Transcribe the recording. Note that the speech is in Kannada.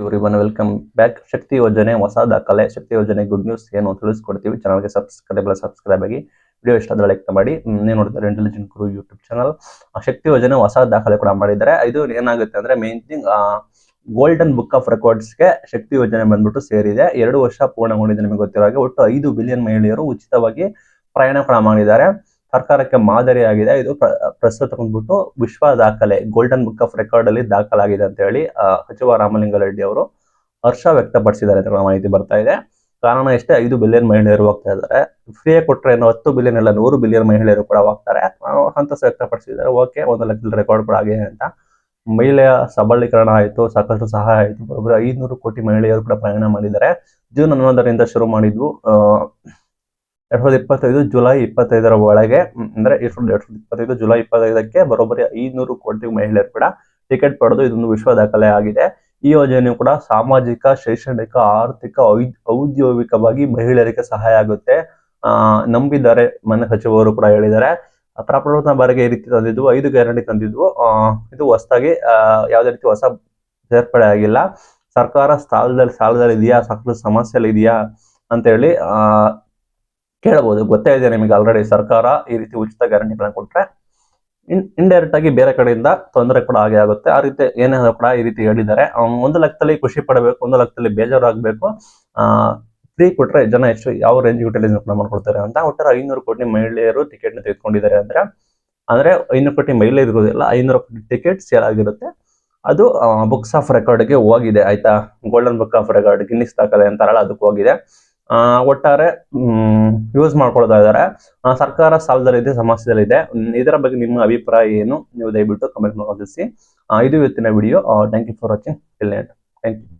Everyone welcome back. ಶಕ್ತಿ ಯೋಜನೆ ಹೊಸ ದಾಖಲೆ. ಶಕ್ತಿ ಯೋಜನೆ ಗುಡ್ ನ್ಯೂಸ್ ಏನು ತಿಳಿಸ್ಕೊಡ್ತೀವಿ. ಚಾನಲ್ಗೆ ಸಬ್ಸ್ಕ್ರೈಬ್ ಆಗಿ, ವಿಡಿಯೋ ಇಷ್ಟ ಆದರೆ ಲೈಕ್ ಮಾಡಿ. ನೀವು ನೋಡ್ತಾರೆ intelligent Guru YouTube channel. Shakti ಯೋಜನೆ ಹೊಸ ದಾಖಲೆ ಕೂಡ ಮಾಡಿದ್ದಾರೆ. ಇದು ಏನಾಗುತ್ತೆ ಅಂದ್ರೆ main thing, golden book of ರೆಕಾರ್ಡ್ಸ್ಗೆ ಶಕ್ತಿ ಯೋಜನೆ ಬಂದ್ಬಿಟ್ಟು ಸೇರಿದೆ. 2 ವರ್ಷ ಪೂರ್ಣಗೊಂಡಿದೆ. ನಿಮಗೆ ಗೊತ್ತಿರೋ ಹಾಗೆ ಒಟ್ಟು 5 ಬಿಲಿಯನ್ ಮಹಿಳೆಯರು ಉಚಿತವಾಗಿ ಪ್ರಯಾಣ ಕೂಡ ಮಾಡಿದ್ದಾರೆ. ಸರ್ಕಾರಕ್ಕೆ ಮಾದರಿಯಾಗಿದೆ. ಇದು ಪ್ರಸ್ತುತ ಬಂದ್ಬಿಟ್ಟು ವಿಶ್ವ ದಾಖಲೆ, ಗೋಲ್ಡನ್ ಬುಕ್ ಆಫ್ ರೆಕಾರ್ಡ್ ಅಲ್ಲಿ ದಾಖಲಾಗಿದೆ ಅಂತ ಹೇಳಿ ಸಚಿವ ರಾಮಲಿಂಗಾರೆಡ್ಡಿ ಅವರು ಹರ್ಷ ವ್ಯಕ್ತಪಡಿಸಿದ್ದಾರೆ ಅಂತ ಮಾಹಿತಿ ಬರ್ತಾ ಇದೆ. ಕಾರಣ ಎಷ್ಟೇ, 5 ಬಿಲಿಯನ್ ಮಹಿಳೆಯರು ಹೋಗ್ತಾ ಇದ್ದಾರೆ. ಫ್ರೀಯಾಗಿ ಕೊಟ್ಟರೆ 10 ಬಿಲಿಯನ್ ಎಲ್ಲ 100 ಬಿಲಿಯನ್ ಮಹಿಳೆಯರು ಕೂಡ ಹೋಗ್ತಾರೆ. ಸಂತಸ ವ್ಯಕ್ತಪಡಿಸಿದ್ದಾರೆ. ಓಕೆ, 1 ಲಕ್ಷದ ರೆಕಾರ್ಡ್ ಕೂಡ ಆಗಿದೆ ಅಂತ. ಮಹಿಳೆಯ ಸಬಲೀಕರಣ ಆಯಿತು, ಸಾಕಷ್ಟು ಸಹಾಯ ಆಯಿತು. ಬರೋಬ್ಬರಿ 500 ಕೋಟಿ ಮಹಿಳೆಯರು ಕೂಡ ಪ್ರಯಾಣ ಮಾಡಿದ್ದಾರೆ. ಜೂನ್ 11ರಿಂದ ಶುರು ಮಾಡಿದ್ವು. 2025 ಜುಲೈ 25ರ ಒಳಗೆ, ಅಂದ್ರೆ 2025 ಜುಲೈ 25ಕ್ಕೆ ಬರೋಬ್ಬರಿ 500 ಕೋಟಿ ಮಹಿಳೆಯರು ಕೂಡ ಟಿಕೆಟ್ ಪಡೆದು ಇದೊಂದು ವಿಶ್ವ ದಾಖಲೆ ಆಗಿದೆ. ಈ ಯೋಜನೆಯು ಕೂಡ ಸಾಮಾಜಿಕ, ಶೈಕ್ಷಣಿಕ, ಆರ್ಥಿಕ, ಔದ್ಯೋಗಿಕವಾಗಿ ಮಹಿಳೆಯರಿಗೆ ಸಹಾಯ ಆಗುತ್ತೆ ನಂಬಿದ್ದಾರೆ. ಮನೆ ಸಚಿವರು ಕೂಡ ಹೇಳಿದ್ದಾರೆ. ಪ್ರಪ್ರಥಮ ಬಾರಿಗೆ ಈ ರೀತಿ ತಂದಿದ್ವು. 5 ಗ್ಯಾರಂಟಿ ತಂದಿದ್ವು. ಇದು ಹೊಸದಾಗಿ ಯಾವುದೇ ರೀತಿ ಹೊಸ ಸೇರ್ಪಡೆ ಆಗಿಲ್ಲ. ಸರ್ಕಾರ ಸಾಲದಲ್ಲಿ ಇದೆಯಾ, ಸಾಕಷ್ಟು ಸಮಸ್ಯೆ ಇದೆಯಾ ಅಂತ ಹೇಳಿ ಕೇಳಬಹುದು. ಗೊತ್ತೇ ಇದೆ ನಿಮಗೆ ಆಲ್ರೆಡಿ. ಸರ್ಕಾರ ಈ ರೀತಿ ಉಚಿತ ಗ್ಯಾರಂಟಿಗಳನ್ನ ಕೊಟ್ರೆ ಇಂಡೈರೆಕ್ಟ್ ಆಗಿ ಬೇರೆ ಕಡೆಯಿಂದ ತೊಂದರೆ ಕೂಡ ಆಗುತ್ತೆ. ಆ ರೀತಿ ಏನಾದ್ರು ಕೂಡ ಈ ರೀತಿ ಹೇಳಿದ್ದಾರೆ. 1 ಲಕ್ಷದಲ್ಲಿ ಖುಷಿ ಪಡಬೇಕು, 1 ಲಕ್ಷದಲ್ಲಿ ಬೇಜಾರಾಗಬೇಕು. ಫ್ರೀ ಕೊಟ್ರೆ ಜನ ಎಷ್ಟು ಯಾವ ರೇಂಜ್ ಯುಟಿಲೈಸ್ ಮಾಡ್ಕೊಳ್ತಾರೆ ಅಂತ. ಒಟ್ಟಾರೆ 500 ಕೋಟಿ ಮಹಿಳೆಯರು ಟಿಕೆಟ್ ನ ತೆಗೆದುಕೊಂಡಿದ್ದಾರೆ. ಅಂದ್ರೆ 500 ಕೋಟಿ ಮಹಿಳೆಯರು ಇರೋದಿಲ್ಲ, 500 ಕೋಟಿ ಟಿಕೆಟ್ ಸೇಲ್ ಆಗಿರುತ್ತೆ. ಅದು ಬುಕ್ಸ್ ಆಫ್ ರೆಕಾರ್ಡ್ಗೆ ಹೋಗಿದೆ. ಆಯ್ತಾ, golden book of record, Guinness ದಾಖಲೆ ಅಂತಾರಲ್ಲ, ಅದಕ್ಕೆ ಹೋಗಿದೆ. ಒಟ್ಟಾರೆ ಯೂಸ್ ಮಾಡ್ಕೊಳ್ತಾ ಇದ್ದಾರೆ. ಸರ್ಕಾರ ಸಾಲದಲ್ಲಿದೆ, ಸಮಸ್ಯೆದಲ್ಲಿದೆ. ಇದರ ಬಗ್ಗೆ ನಿಮ್ಮ ಅಭಿಪ್ರಾಯ ಏನು? ನೀವು ದಯವಿಟ್ಟು ಕಮೆಂಟ್ ಮಾಡಿ ತಿಳಿಸಿ. ಇದು ಇವತ್ತಿನ video. Thank you for watching. Thank you.